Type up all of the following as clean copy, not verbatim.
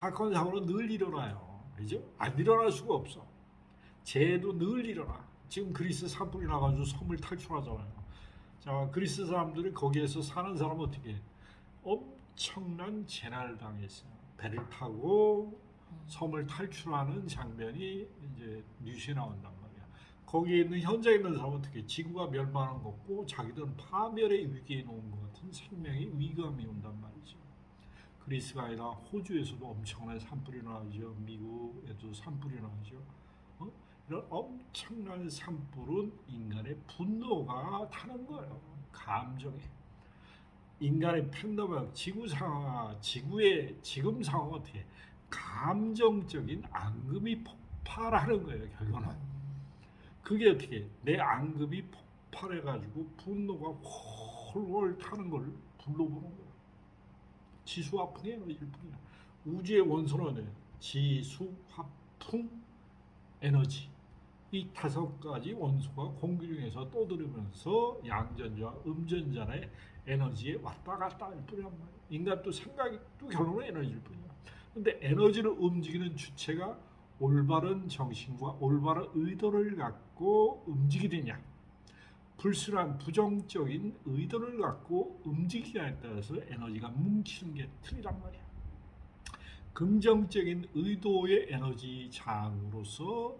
사건 사고는 늘 일어나요. 그죠? 안 일어날 수가 없어. 재해도 늘 일어나. 지금 그리스 산불이 나가지고 섬을 탈출하잖아요. 자, 그리스 사람들이 거기에서 사는 사람은 어떻게 해? 엄청난 재난을 당했어요. 배를 타고 섬을 탈출하는 장면이 이제 뉴스에 나온단 말이야. 거기에 있는 현장에 있는 사람은 어떻게 해? 지구가 멸망한 거고 자기들은 파멸의 위기에 놓은 것 같은 생명의 위감이 온단 말이죠. 그리스가 아니라 호주에서도 엄청난 산불이 나죠. 미국에도 산불이 나죠. 이런 엄청난 산불은 인간의 분노가 타는 거예요. 감정에. 인간의 팬덤은 지구 상황, 지구의 지금 상황 어떻게 감정적인 앙금이 폭발하는 거예요. 결론은. 그게 어떻게 내 앙금이 폭발해가지고 분노가 홀홀 타는 걸 불러보는 거예요. 지수, 화풍의 에너지일 뿐이야. 우주의 원소는 지수, 화풍, 에너지. 이 다섯 가지 원소가 공기 중에서 떠들으면서 양전자와 음전자의 에너지에 왔다 갔다 할 뿐이란 말이야. 인간도 생각도 결론은 에너지일 뿐이야. 근데 에너지를 움직이는 주체가 올바른 정신과 올바른 의도를 갖고 움직이느냐, 불순한 부정적인 의도를 갖고 움직이냐에 따라서 에너지가 뭉치는 게 틀리단 말이야. 긍정적인 의도의 에너지 장으로서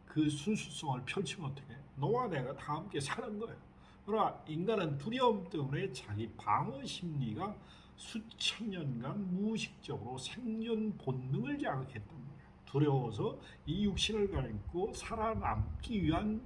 그 순수성을 펼치면 어떻게 해? 너와 내가 다 함께 사는 거예요. 그러나 인간은 두려움 때문에 자기 방어 심리가 수천 년간 무의식적으로 생존 본능을 자극했단 말이야. 두려워서 이 육신을 가리고 살아남기 위한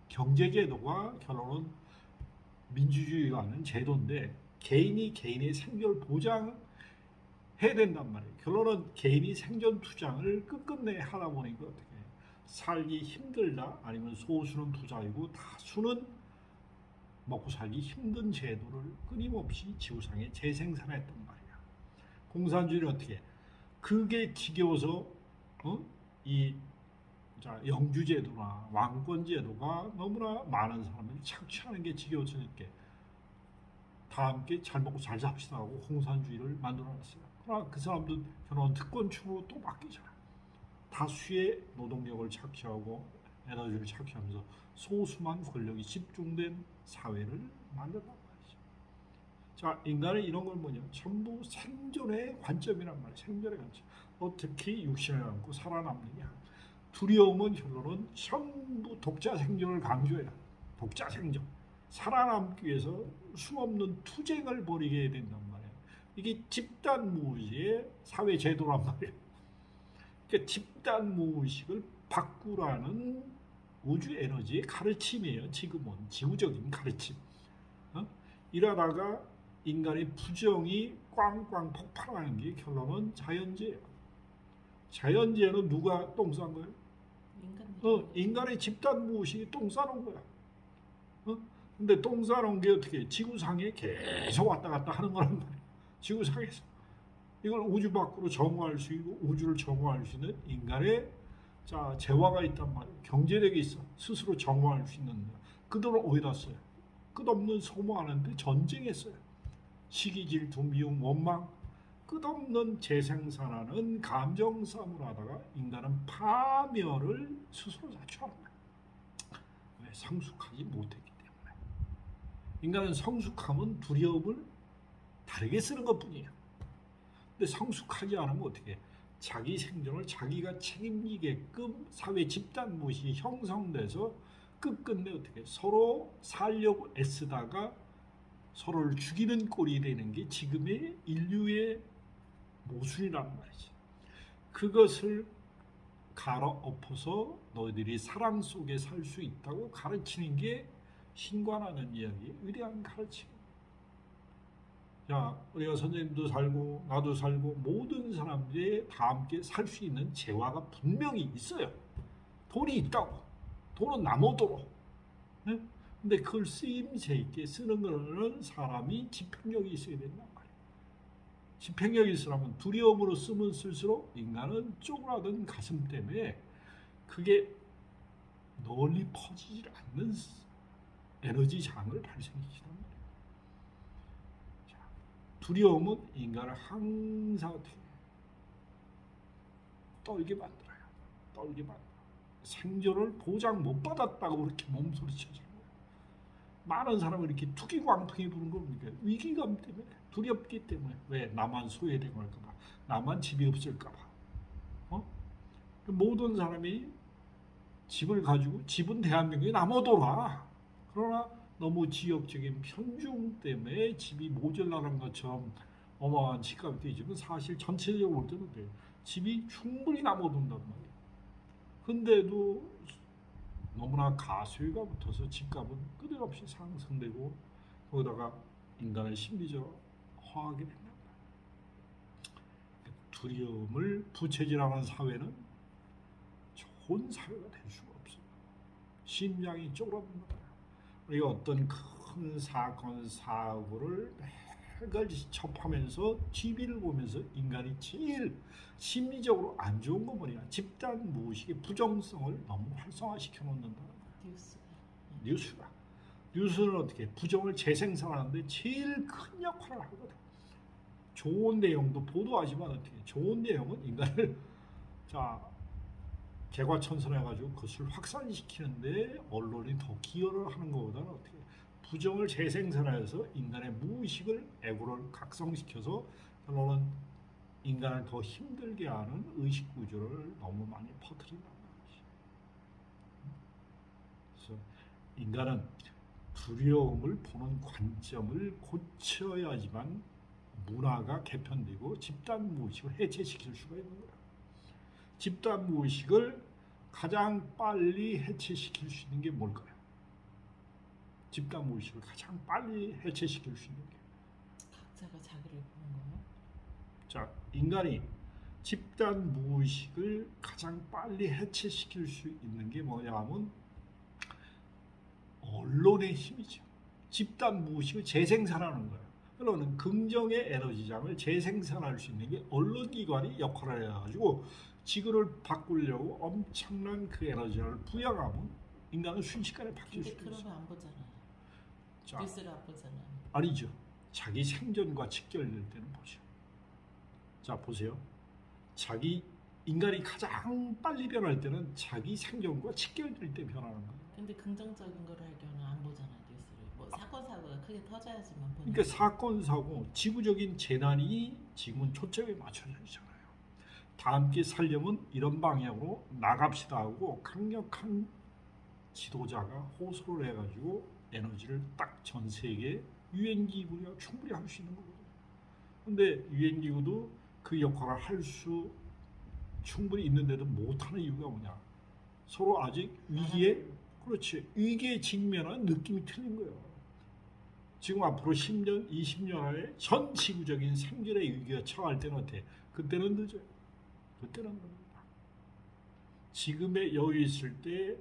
경제제도가 결론은 민주주의가 하는 제도인데 개인이 개인의 생존을 보장해야 된단 말이에요. 결론은 개인이 생존 투쟁을 끝끝내 하다 보니까 어떻게 해요? 살기 힘들다 아니면 소수는 부자이고 다수는 먹고 살기 힘든 제도를 끊임없이 지구상에 재생산했단 말이야. 공산주의는 어떻게 해? 그게 지겨워서 이 영주제도나 왕권제도가 너무나 많은 사람들이 착취하는 게 지겨워서 이렇게 다 함께 잘 먹고 잘 삽시다 하고 공산주의를 만들어놨어요. 그러나 그 사람도 결혼 특권층으로 또 바뀌잖아. 다수의 노동력을 착취하고 에너지를 착취하면서 소수만 권력이 집중된 사회를 만든단 말이죠. 자, 인간은 이런 걸 뭐냐? 전부 생존의 관점이란 말이에요. 생존의 관점. 어떻게 육신을 안고 살아남느냐? 두려움은 결론은 전부 독자 생존을 강조해요. 독자 생존. 살아남기 위해서 수없는 투쟁을 벌이게 된단 말이에요. 이게 집단 무의식의 사회 제도란 말이에요. 그러니까 집단 무의식을 바꾸라는 우주 에너지의 가르침이에요. 지금은 지구적인 가르침. 이러다가 인간의 부정이 꽝꽝 폭발하는 게 결론은 자연재해예요. 자연재해는 누가 똥 싼 거예요? 인간의 집단 무의식이 똥 싸는 거야. 근데 똥 싸는 게 어떻게 지구상에 계속 왔다 갔다 하는 거란 말이야. 지구상에서. 이걸 우주 밖으로 정화할 수 있고 우주를 정화할 수 있는 인간의 재화가 있단 말이에요. 경제력이 있어. 스스로 정화할 수 있는. 그 돈을 어디다 써요? 끝없는 소모하는데 전쟁했어요. 시기, 질투, 미움, 원망, 끝없는 재생산하는 감정 싸움을 하다가 인간은 파멸을 스스로 자초하는 거예요. 왜? 성숙하지 못했기 때문에. 인간은 성숙하면 두려움을 다르게 쓰는 것뿐이에요. 근데 성숙하지 않으면 어떻게 해? 자기 생존을 자기가 책임지게끔 사회 집단 무의식이 형성돼서 끝끝내 어떻게 해? 서로 살려고 애쓰다가 서로를 죽이는 꼴이 되는 게 지금의 인류의 모순이란 말이지. 그것을 갈아엎어서 너희들이 사랑 속에 살 수 있다고 가르치는 게 신관하는 이야기의 위대한 가르침입니다. 자, 우리가 선생님도 살고 나도 살고 모든 사람들이 다 함께 살 수 있는 재화가 분명히 있어요. 돈이 있다고. 돈은 남아도록. 네? 근데 그걸 쓰임새 있게 쓰는 거는 사람이 집행력이 있어야 된단 말이에요. 집행력이 있으려면 두려움으로 쓰면 쓸수록 인간은 쪼그라든 가슴 때문에 그게 널리 퍼지질 않는 에너지 장을 발생시키단 말이에요. 자, 두려움은 인간을 항상 떨게 만들어요. 떨게 만들어. 생존을 보장 못 받았다고 그렇게 몸소리쳐주는 거예요. 많은 사람은 이렇게 투기광통이 부는 겁니까? 위기감 때문에, 두렵기 때문에. 왜? 나만 소외될까봐, 나만 집이 없을까봐. 모든 사람이 집을 가지고 집은 대한민국에 남아돌아. 그러나 너무 지역적인 편중 때문에 집이 모자라는 것처럼 어마어마한 집값이 되지만 사실 전체적으로 볼 때는 그래요. 집이 충분히 남아돈단 말이에요. 근데도 너무나 가수요가 붙어서 집값은 끊임없이 상승되고 거기다가 인간의 심리적 화하게 된다. 두려움을 부채질하는 사회는 좋은 사회가 될 수가 없어요. 심장이 쪼그라든다. 우리가 어떤 큰 사건 사고를 매일 접하면서 TV를 보면서 인간이 제일 심리적으로 안 좋은 건 뭐냐? 집단 무의식의 부정성을 너무 활성화시켜 놓는다. 뉴스는 어떻게 부정을 재생산하는데 제일 큰 역할을 하거든. 좋은 내용도 보도하지만 어떻게 좋은 내용은 인간을 개과천선해가지고 그것을 확산시키는데 언론이 더 기여를 하는 것보다는 어떻게 부정을 재생산해서 인간의 무의식을 애고를 각성시켜서 결론은 인간을 더 힘들게 하는 의식 구조를 너무 많이 퍼뜨린단 말이지. 그래서 인간은 두려움을 보는 관점을 고쳐야지만 문화가 개편되고 집단 무의식을 해체시킬 수가 있는 거야. 집단 무의식을 가장 빨리 해체시킬 수 있는 게 뭘까요? 집단 무의식을 가장 빨리 해체시킬 수 있는 게 각자가 자기를 보는 거예요? 자, 인간이 집단 무의식을 가장 빨리 해체시킬 수 있는 게 뭐냐 하면 언론의 힘이죠. 집단 무의식을 재생산하는 거예요. 그러면 긍정의 에너지장을 재생산할 수 있는 게 언론기관이 역할을 해가지고 지구를 바꾸려고 엄청난 그 에너지를 부양하면 인간은 순식간에 바뀔 수 있어요. 근데 그러면 안 보잖아요. 뉴스를 안 보잖아요. 아니죠. 자기 생존과 직결될 때는 보죠. 자, 보세요. 인간이 가장 빨리 변할 때는 자기 생존과 직결될 때 변하는 거예요. 근데 긍정적인 걸 하려면 안 보잖아요, 뉴스를. 뭐 사건 사고가 크게 터져야지만 보는. 그러니까 사건 사고, 지구적인 재난이 지금은 초점에 맞춰져 있잖아요. 다 함께 살려면 이런 방향으로 나갑시다 하고 강력한 지도자가 호소를 해가지고 에너지를 딱 전 세계 유엔기구가 충분히 할 수 있는 거거든요. 근데 유엔기구도 그 역할을 할 수 충분히 있는데도 못하는 이유가 뭐냐? 서로 아직 위기에 직면한 느낌이 틀린 거예요. 지금 앞으로 10년, 20년 안에 전 지구적인 생존의 위기가 처할 때는 어때? 그때는 늦어요. 그때는 늦어요. 지금의 여유 있을 때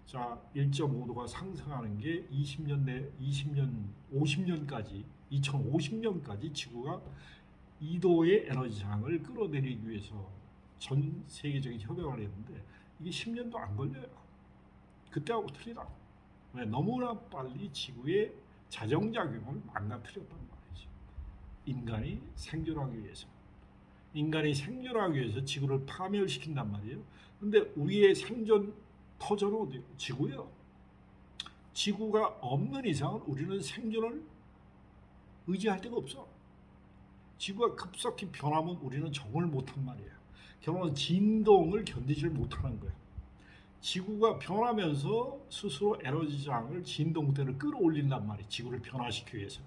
1.5도가 상승하는 게 50년까지 2050년까지 지구가 2도의 에너지장을 끌어내리기 위해서 전 세계적인 협약을 했는데 이게 10년도 안 걸려요. 그때하고 틀리다고. 왜? 너무나 빨리 지구의 자정작용을 망가뜨렸단 말이죠. 인간이 생존하기 위해서 지구를 파멸시킨단 말이에요. 근데 우리의 생존 터전은 어디예요? 지구예요. 지구가 없는 이상은 우리는 생존을 의지할 데가 없어. 지구가 급속히 변하면 우리는 적응을 못한 말이에요. 결국은 진동을 견디질 못하는 거예요. 지구가 변하면서 스스로 에너지장을 진동대를 끌어올린단 말이에요. 지구를 변화시키기 위해서.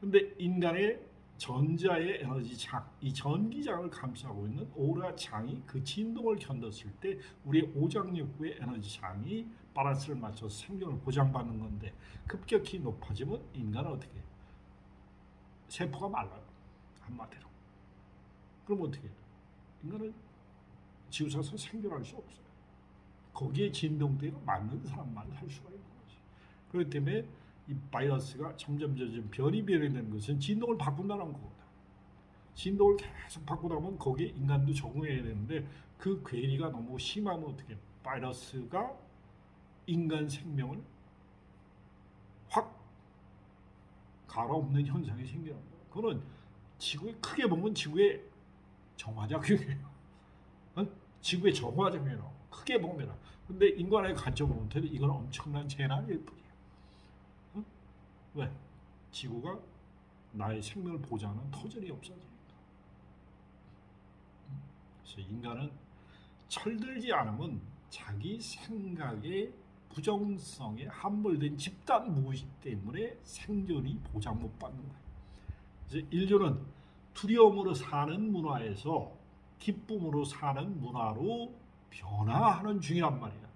근데 인간의 전자의 에너지장, 이 전기장을 감싸고 있는 오라장이 그 진동을 견뎠을 때 우리의 오장육부의 에너지장이 밸런스를 맞춰서 생존을 보장받는 건데 급격히 높아지면 인간은 어떻게 해요? 세포가 말라요. 한마디로. 그럼 어떻게 해요? 인간은 지구상에서 생존할 수 없어요. 거기에 진동대가 맞는 사람만 할 수가 있는 거지. 그렇기 때문에 이 바이러스가 점점 변이 되는 것은 진동을 바꾼다는 거거든. 진동을 계속 바꾸다 보면 거기에 인간도 적응해야 되는데 그 괴리가 너무 심하면 어떻게 해요? 바이러스가 인간 생명을 확 갈아엎는 현상이 생기는 거예요. 그거는 지구에 크게 보면 지구의 정화작용이에요. 지구의 정화정이라고 크게 보면. 근데 인간의 관점으로 보면 이건 엄청난 재난일 뿐이에요. 어? 왜? 지구가 나의 생명을 보장하는 터전이 없어지니까. 그래서 인간은 철들지 않으면 자기 생각의 부정성에 함몰된 집단 무의식 때문에 생존이 보장 못 받는 거예요. 그래서 인류는 두려움으로 사는 문화에서 기쁨으로 사는 문화로 변화하는 중이란 말이야.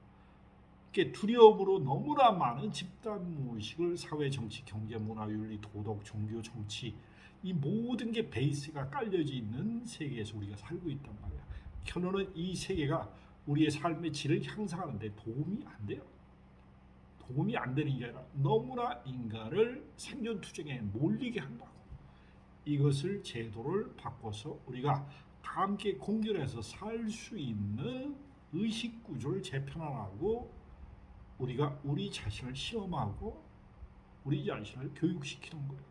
그러니까 두려움으로 너무나 많은 집단 무의식을 사회, 정치, 경제, 문화, 윤리, 도덕, 종교, 정치 이 모든 게 베이스가 깔려져 있는 세계에서 우리가 살고 있단 말이야. 결론은 이 세계가 우리의 삶의 질을 향상하는 데 도움이 안 돼요. 도움이 안 되는 게 아니라 너무나 인간을 생존 투쟁에 몰리게 한다고. 이것을 제도를 바꿔서 우리가 다 함께 공존해서 살 수 있는 의식 구조를 재편하고 우리가 우리 자신을 시험하고 우리 자신을 교육시키는 거예요.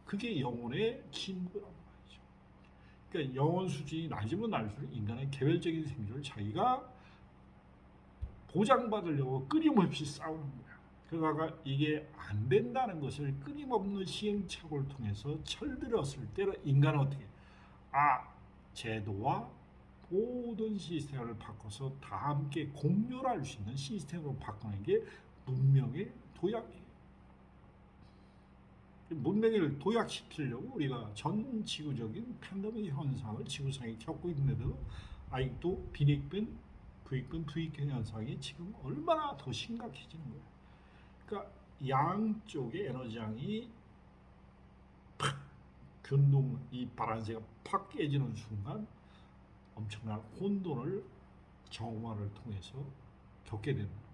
그게 영혼의 진보란 말이죠. 그러니까 영혼 수준이 낮으면 낮을수록 인간의 개별적인 생존을 자기가 보장받으려고 끊임없이 싸우는 거야. 그러다가 이게 안 된다는 것을 끊임없는 시행착오를 통해서 철들었을 때는 인간은 어떻게 제도와 모든 시스템을 바꿔서 다 함께 공존할 수 있는 시스템으로 바꾸는 게 문명의 도약이에요. 문명을 도약시키려고 우리가 전 지구적인 팬데믹 현상을 지구상에 겪고 있는데도 아직도 빈익빈, 부익빈, 부익빈 현상이 지금 얼마나 더 심각해지는 거예요. 그러니까 양쪽의 에너지장이 팍 균등 이 바란새가 팍 깨지는 순간 엄청난 혼돈을 정화를 통해서 겪게 되는 거예요.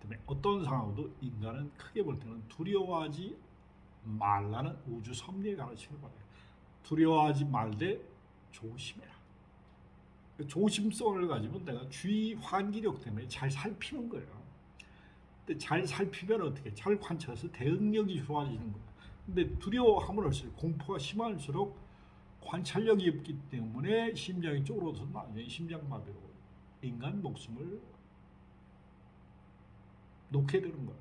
때문에 어떤 상황도 인간은 크게 볼 때는 두려워하지 말라는 우주 섭리의 가르침을 받아요. 두려워하지 말되 조심해라. 조심성을 가지면 내가 주의 환기력 때문에 잘 살피는 거예요. 근데 잘 살피면 어떻게? 잘 관찰해서 대응력이 좋아지는 거예요. 근데 두려워함으로써 공포가 심할수록 관찰력이 없기 때문에 심장이 쫄아서 나중에 심장마비로 인간 목숨을 놓게 되는 거예요.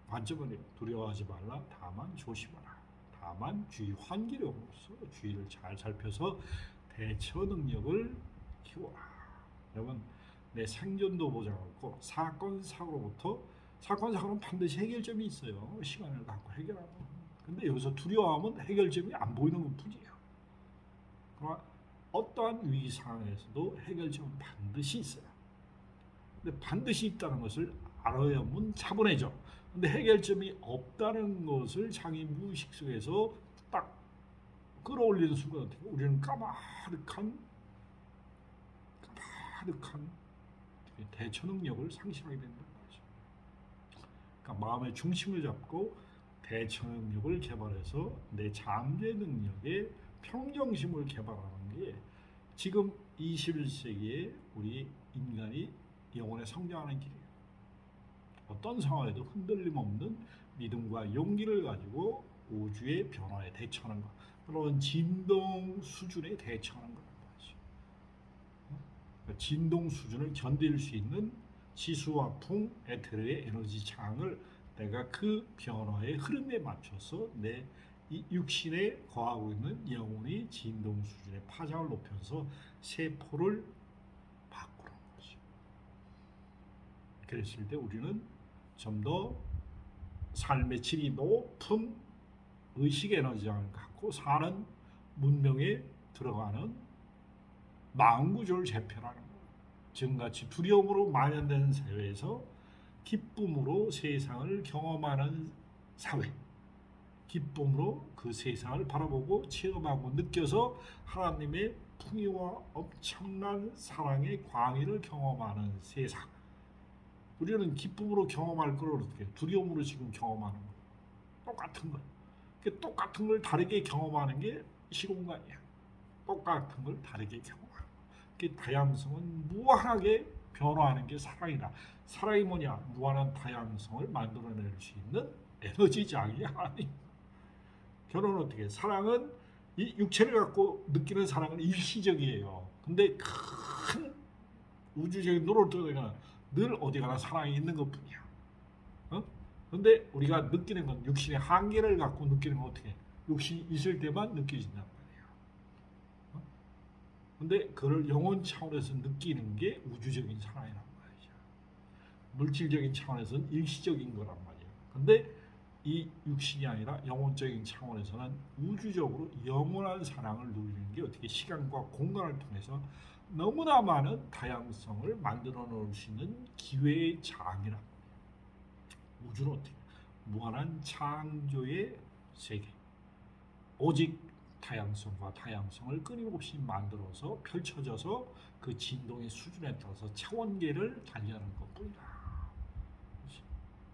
관점은 두려워하지 말라. 다만 조심하라. 다만 주의 환기력으로서 주의를 잘 살펴서 대처 능력을 키워라. 여러분 내 생존도 보장하고 사건 사고는 반드시 해결점이 있어요. 시간을 갖고 해결하고. 근데 여기서 두려워하면 해결점이 안 보이는 것뿐이에요. 그러나 어떠한 위기 상황에서도 해결점은 반드시 있어요. 근데 반드시 있다는 것을 알아야만 차분해져. 근데 해결점이 없다는 것을 자기 무의식 속에서 딱 끌어올리는 순간 어떻게 우리는 까마득한 대처 능력을 상실하게 된다는 거죠. 그러니까 마음의 중심을 잡고 대처 능력을 개발해서 내 잠재 능력의 평정심을 개발하는 게 지금 21세기에 우리 인간이 영혼에 성장하는 길이에요. 어떤 상황에도 흔들림 없는 믿음과 용기를 가지고 우주의 변화에 대처하는 것, 그런 진동 수준에 대처하는 거란 말이죠. 진동 수준을 견딜 수 있는 지수와 풍, 에테르의 에너지 창을 내가 그 변화의 흐름에 맞춰서 내 이 육신에 거하고 있는 영혼이 진동 수준의 파장을 높여서 세포를 바꾸는 거죠. 그랬을 때 우리는 좀 더 삶의 질이 높은 의식 에너지를 갖고 사는 문명에 들어가는 마음 구조를 재편하는 거예요. 지금같이 두려움으로 만연되는 사회에서 기쁨으로 세상을 경험하는 사회, 기쁨으로 그 세상을 바라보고 체험하고 느껴서 하나님의 풍요와 엄청난 사랑의 광의를 경험하는 세상. 우리는 기쁨으로 경험할 걸 어떻게 두려움으로 지금 경험하는 거예요. 똑같은 거. 똑같은 걸 다르게 경험하는 게 시공간이야. 똑같은 걸 다르게 경험하는 거. 다양성은 무한하게 변화하는 게 사랑이다. 사랑이 뭐냐? 무한한 다양성을 만들어낼 수 있는 에너지장이 하나님. 결론은 어떻게? 사랑은 이 육체를 갖고 느끼는 사랑은 일시적이에요. 근데 큰 우주적인 노릇들은 늘 어디 가나 사랑이 있는 것뿐이야. 어? 근데 우리가 느끼는 건 육신의 한계를 갖고 느끼는 건 어떻게? 육신이 있을 때만 느껴진단 말이야. 어? 근데 그걸 영혼 차원에서 느끼는 게 우주적인 사랑이란 말이야. 물질적인 차원에서는 일시적인 거란 말이야. 근데 이 육신이 아니라 영혼적인 차원에서는 우주적으로 영원한 사랑을 누리는 게 어떻게 시간과 공간을 통해서 너무나 많은 다양성을 만들어 놓을 수 있는 기회의 장이란 말이야. 우주는 어떻게 무한한 창조의 세계, 오직 다양성과 다양성을 끊임없이 만들어서 펼쳐져서 그 진동의 수준에 따라서 차원계를 달리하는 것뿐이다.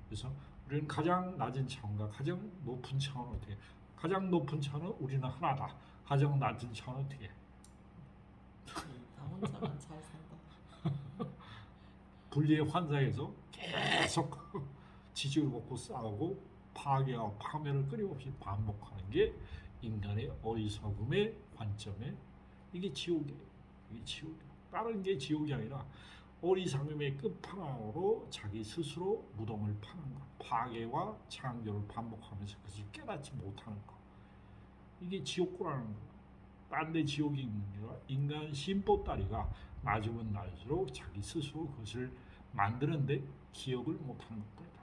그래서 우리는 가장 낮은 차원과 가장 높은 차원은 어떻게? 가장 높은 차원은 우리는 하나다. 가장 낮은 차원은 어떻게? 나 혼자만 잘 산다. 분리의 환상에서 계속 지지를 먹고 싸우고 파괴와 파멸을 끊임없이 반복하는 게 인간의 어리석음의 관점에 이게 지옥이에요. 이게 지옥이에요. 다른 게 지옥이 아니라 어리석음의 끝판왕으로 자기 스스로 무덤을 파는 것, 파괴와 창조를 반복하면서 그것을 깨닫지 못하는 것. 이게 지옥고라는 거. 딴 데 지옥이 있는 게 아니라 인간 심보따리가 낮으면 낮을수록 자기 스스로 그것을 만드는데 기억을 못하는 것뿐이다.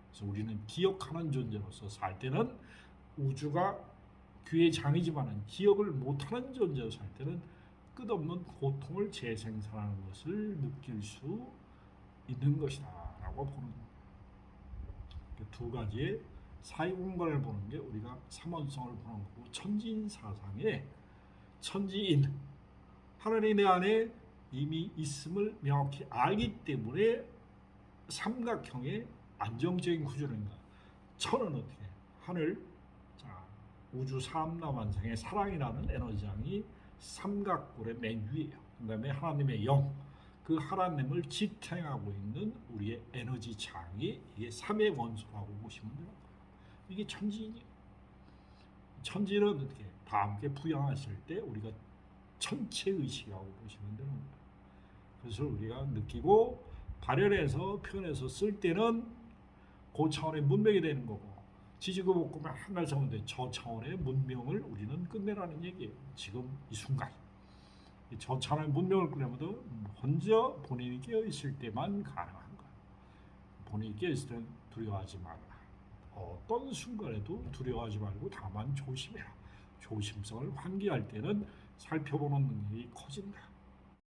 그래서 우리는 기억하는 존재로서 살 때는 우주가 귀의 장이지만은 기억을 못하는 존재로 살 때는 끝없는 고통을 재생산하는 것을 느낄 수 있는 것이다라고 보는 두 가지의 사이 공간을 보는 게 우리가 삼원성을 보는 거고 천지인 사상에 천지인 하늘이 내 안에 이미 있음을 명확히 알기 때문에 삼각형의 안정적인 구조입니다. 천은 어떻게 하늘 자 우주 삼라만상의 사랑이라는 에너지장이 삼각골의 맨 위에요. 그다음에 하나님의 영, 그 하나님을 지탱하고 있는 우리의 에너지 장이 이게 삼의 원소라고 보시면 돼요. 이게 천지인이에요. 천지는 어떻게 다 함께 부양하실 때 우리가 천체 의식이라고 보시면 되는 거예요. 그래서 우리가 느끼고 발현해서 표현해서 쓸 때는 그 차원의 문명이 되는 거고 지지고 볶으면 한날 잡는데 저 차원의 문명을 우리는 끝내라는 얘기예요. 지금 이 순간 저 차원의 문명을 끝내면 혼자 본인이 깨어있을 때만 가능한 거예요. 본인이 깨어있을 때는 두려워하지 말라. 어떤 순간에도 두려워하지 말고 다만 조심해라. 조심성을 환기할 때는 살펴보는 능력이 커진다.